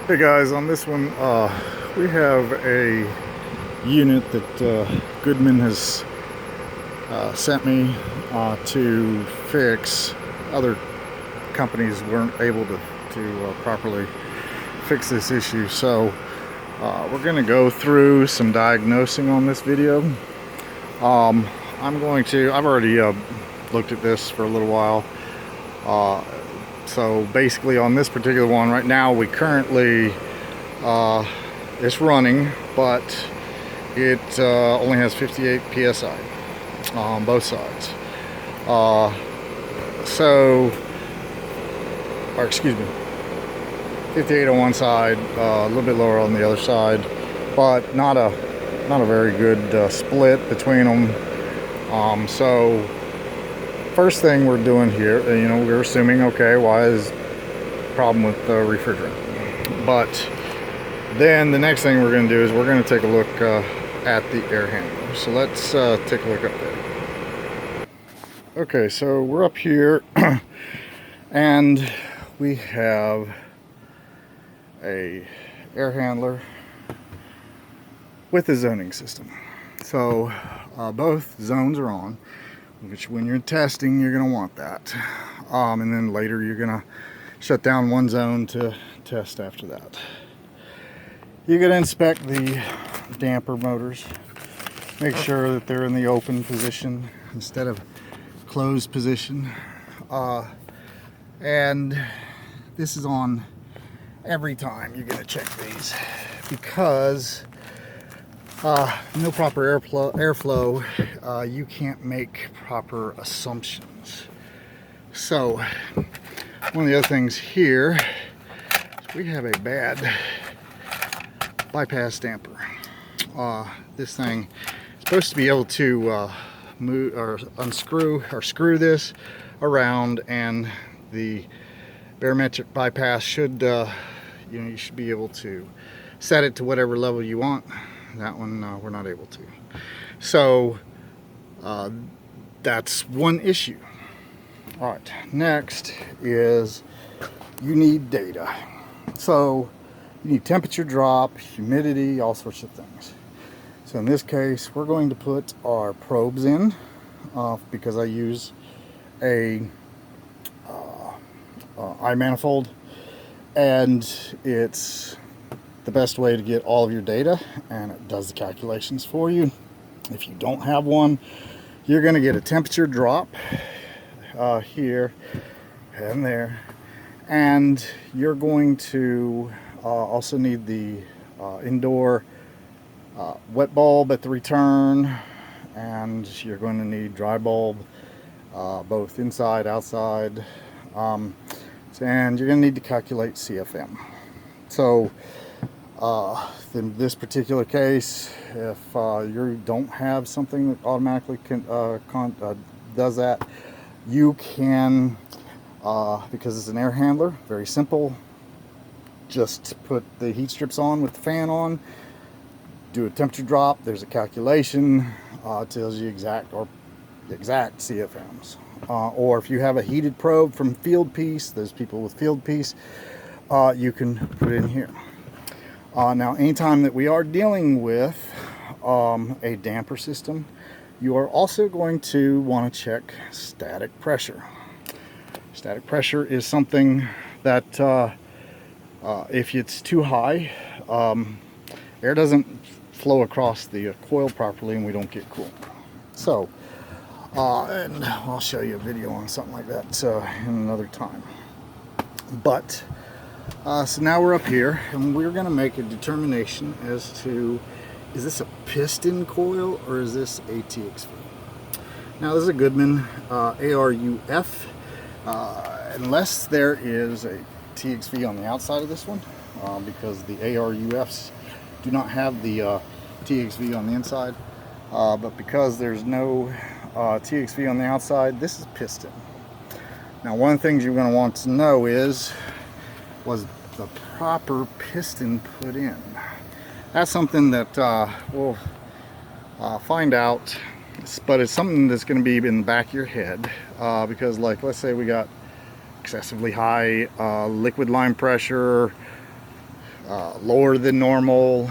Hey guys, on this one we have a unit that Goodman has sent me to fix. Other companies weren't able to properly fix this issue, so we're going to go through some diagnosing on this video. I've already looked at this for a little while. So basically on this particular one right now, we currently it's running, but it only has 58 psi on both sides. Or excuse me, 58 on one side, a little bit lower on the other side, but not a very good split between them. So first thing we're doing here, we're assuming, okay, why is the problem with the refrigerant? But then the next thing we're going to do is we're going to take a look at the air handler. So let's take a look up there. Okay, so we're up here and we have a air handler with a zoning system. So both zones are on, which when you're testing, you're going to want that. And then later you're going to shut down one zone to test after that. You're going to inspect the damper motors. Make sure that they're in the open position instead of closed position. And this is on every time you're going to check these, because no proper airflow, you can't make proper assumptions. So one of the other things here is we have a bad bypass damper. This thing is supposed to be able to move or unscrew or screw this around, and the barometric bypass should you should be able to set it to whatever level you want. That one we're not able to. So that's one issue. All right, next is you need data. So you need temperature drop, humidity, all sorts of things. So in this case, we're going to put our probes in because I use a eye manifold, and it's the best way to get all of your data, and it does the calculations for you. If you don't have one, you're going to get a temperature drop here and there, and you're going to also need the indoor wet bulb at the return, and you're going to need dry bulb both inside, outside, and you're going to need to calculate CFM. So in this particular case, if you don't have something that automatically does that, you can, because it's an air handler, very simple, just put the heat strips on with the fan on, do a temperature drop, there's a calculation, it tells you exact CFMs. Or if you have a heated probe from Field Piece, there's people with Field Piece, you can put it in here. Now, anytime that we are dealing with a damper system, you are also going to want to check static pressure. Static pressure is something that if it's too high, air doesn't flow across the coil properly and we don't get cool. So, and I'll show you a video on something like that in another time. But so now we're up here, and we're going to make a determination as to, is this a piston coil or is this a TXV? Now this is a Goodman ARUF, unless there is a TXV on the outside of this one, because the ARUFs do not have the TXV on the inside, but because there's no TXV on the outside, this is piston. Now one of the things you're going to want to know is, was the proper piston put in? That's something that we'll find out, but it's something that's going to be in the back of your head, because, like, let's say we got excessively high liquid line pressure, lower than normal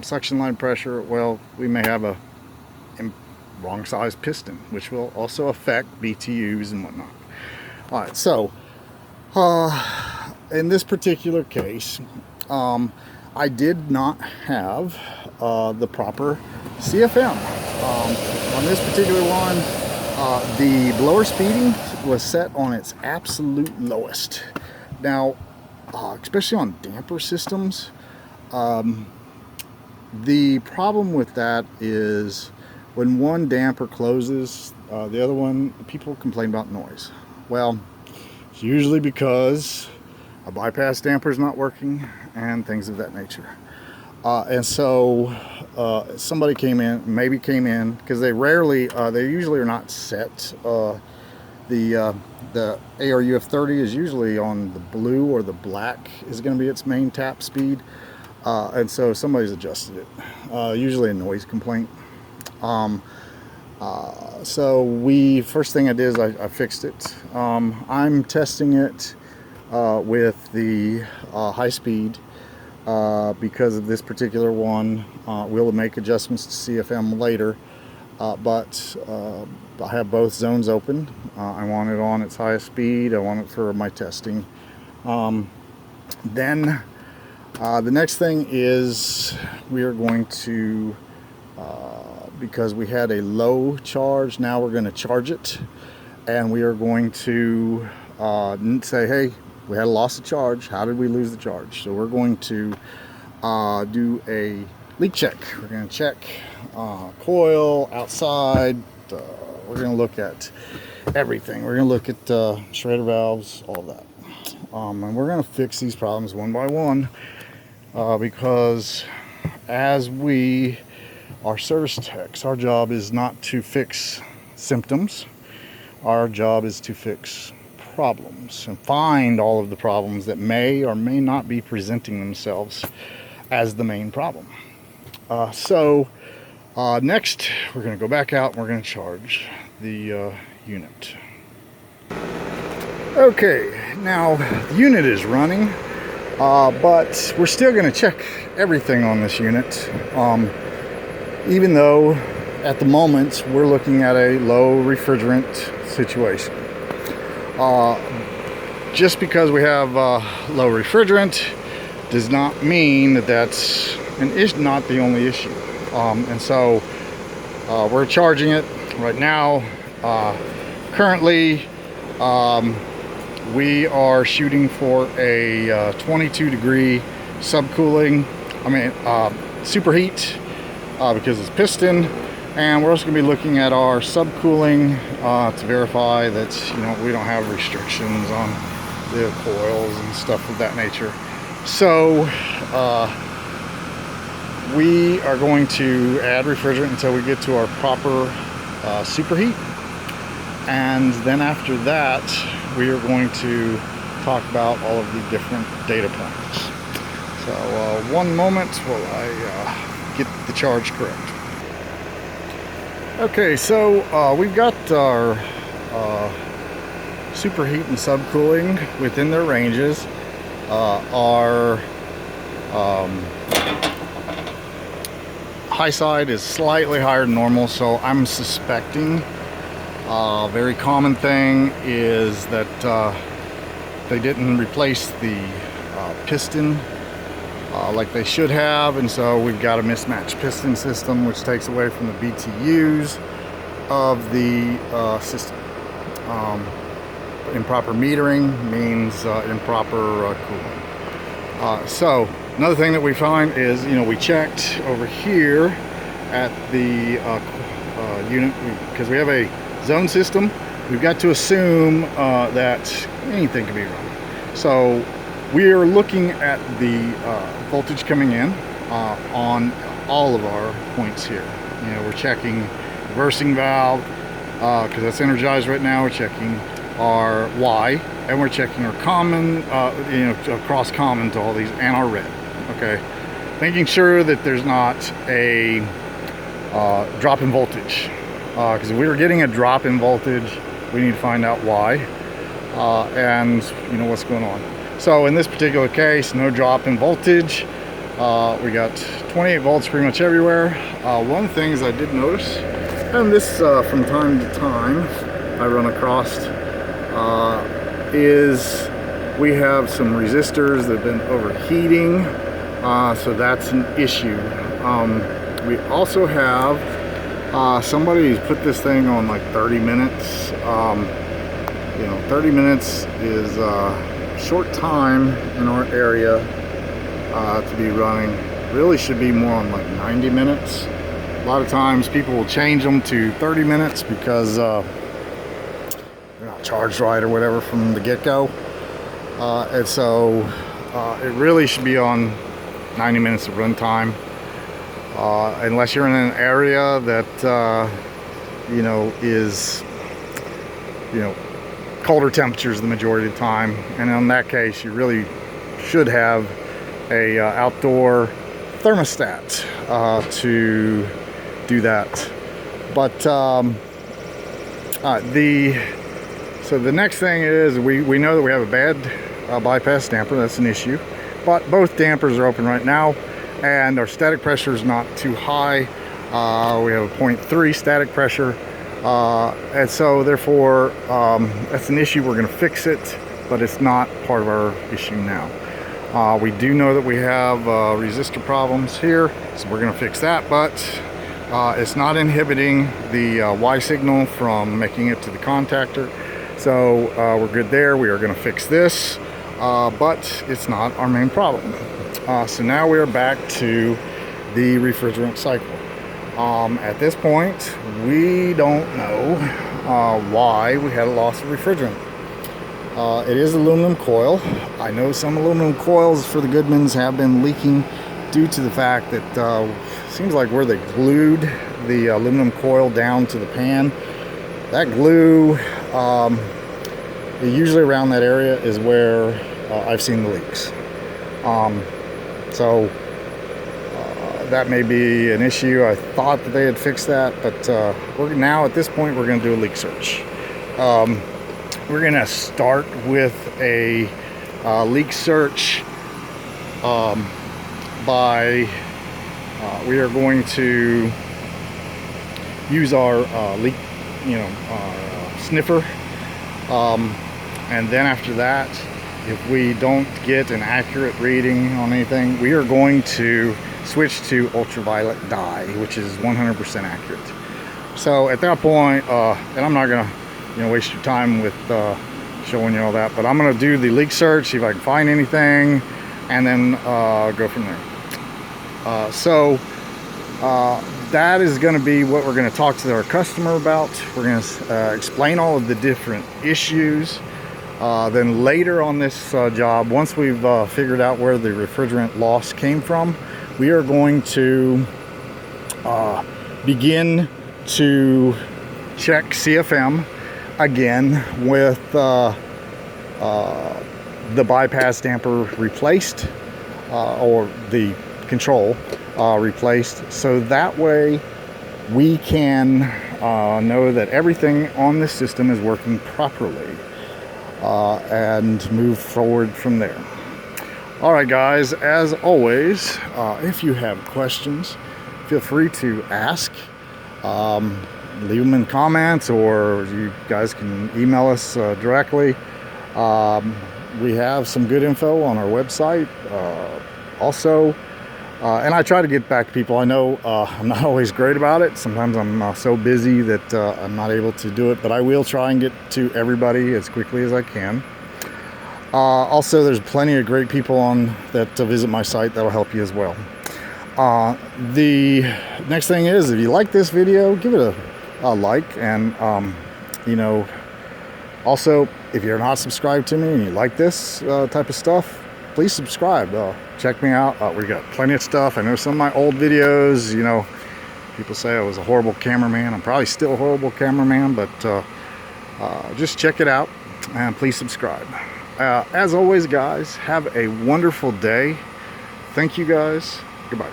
suction line pressure, well, we may have a wrong size piston, which will also affect BTUs and whatnot. All right, so in this particular case, I did not have the proper CFM. On this particular one, the blower speeding was set on its absolute lowest. Now, especially on damper systems, the problem with that is when one damper closes, the other one, people complain about noise. Well, it's usually because a bypass damper is not working and things of that nature. And so somebody came in, because they rarely, they usually are not set. The ARUF30 is usually on the blue or the black is going to be its main tap speed. And so somebody's adjusted it, usually a noise complaint. So first thing I did is I fixed it. I'm testing it with the high speed because of this particular one. We'll make adjustments to CFM later, but I have both zones open. I want it on its highest speed. I want it for my testing. Then the next thing is we are going to, because we had a low charge, now we're going to charge it, and we are going to say, hey, we had a loss of charge. How did we lose the charge? So we're going to do a leak check. We're going to check coil, outside. We're going to look at everything. We're going to look at shredder valves, all that. And we're going to fix these problems one by one because as we are service techs, our job is not to fix symptoms. Our job is to fix problems and find all of the problems that may or may not be presenting themselves as the main problem. Next, we're going to go back out and we're going to charge the unit. Okay, now the unit is running, but we're still going to check everything on this unit, even though at the moment we're looking at a low refrigerant situation. Just because we have low refrigerant does not mean that that's not the only issue. And so we're charging it right now. Currently, we are shooting for a 22-degree subcooling. Superheat because it's piston. And we're also going to be looking at our subcooling to verify that we don't have restrictions on the coils and stuff of that nature. So we are going to add refrigerant until we get to our proper superheat, and then after that we are going to talk about all of the different data points. So one moment while I get the charge correct. Okay, so we've got our superheat and subcooling within their ranges. Our high side is slightly higher than normal, so I'm suspecting a very common thing is that they didn't replace the piston like they should have, and so we've got a mismatched piston system, which takes away from the BTUs of the system. Improper metering means improper cooling. So another thing that we find is, we checked over here at the unit, because we have a zone system. We've got to assume that anything can be wrong. So we are looking at the voltage coming in on all of our points here. We're checking reversing valve because that's energized right now. We're checking our Y, and we're checking our common, across common to all these, and our red. Okay, making sure that there's not a drop in voltage, because if we were getting a drop in voltage, we need to find out why and what's going on. So in this particular case, no drop in voltage. We got 28 volts pretty much everywhere. One of the things I did notice, and this from time to time I run across, is we have some resistors that have been overheating, so that's an issue. We also have somebody who's put this thing on like 30 minutes. You know, 30 minutes is a short time in our area to be running. Really should be more on like 90 minutes. A lot of times people will change them to 30 minutes because they're not charged right or whatever from the get-go. And so it really should be on 90 minutes of run time. Unless you're in an area that you know, is, you know, colder temperatures the majority of the time, and in that case you really should have a outdoor thermostat to do that. But so the next thing is we know that we have a bad bypass damper. That's an issue, but both dampers are open right now and our static pressure is not too high. We have a 0.3 static pressure, and so therefore that's an issue. We're going to fix it, but it's not part of our issue now. We do know that we have resistor problems here, so we're going to fix that, but it's not inhibiting the Y signal from making it to the contactor, so we're good there. We are going to fix this, but it's not our main problem. So now we are back to the refrigerant cycle. At this point, we don't know why we had a loss of refrigerant. It is aluminum coil. I know some aluminum coils for the Goodmans have been leaking due to the fact that it seems like where they glued the aluminum coil down to the pan, that glue, usually around that area is where I've seen the leaks. So that may be an issue. I thought that they had fixed that, but we're now at this point we're going to do a leak search. We're going to start with a leak search we are going to use our leak, our sniffer, and then after that, if we don't get an accurate reading on anything, we are going to switch to ultraviolet dye, which is 100% accurate. So at that point, and I'm not gonna waste your time with showing you all that, but I'm gonna do the leak search, see if I can find anything, and then go from there. That is going to be what we're going to talk to our customer about. We're going to explain all of the different issues. Then later on this job, once we've figured out where the refrigerant loss came from, we are going to begin to check CFM again with the bypass damper replaced, or the control replaced, so that way we can know that everything on the system is working properly, and move forward from there. All right, guys, as always, if you have questions, feel free to ask. Leave them in comments, or you guys can email us directly. We have some good info on our website also. And I try to get back to people. I know I'm not always great about it. Sometimes I'm so busy that I'm not able to do it, but I will try and get to everybody as quickly as I can. Also, there's plenty of great people on that visit my site that'll help you as well. The next thing is, if you like this video, give it a like, and also, if you're not subscribed to me and you like this type of stuff, please subscribe. Check me out. We got plenty of stuff. I know some of my old videos, people say I was a horrible cameraman. I'm probably still a horrible cameraman, but just check it out and please subscribe. As always, guys, have a wonderful day. Thank you, guys. Goodbye.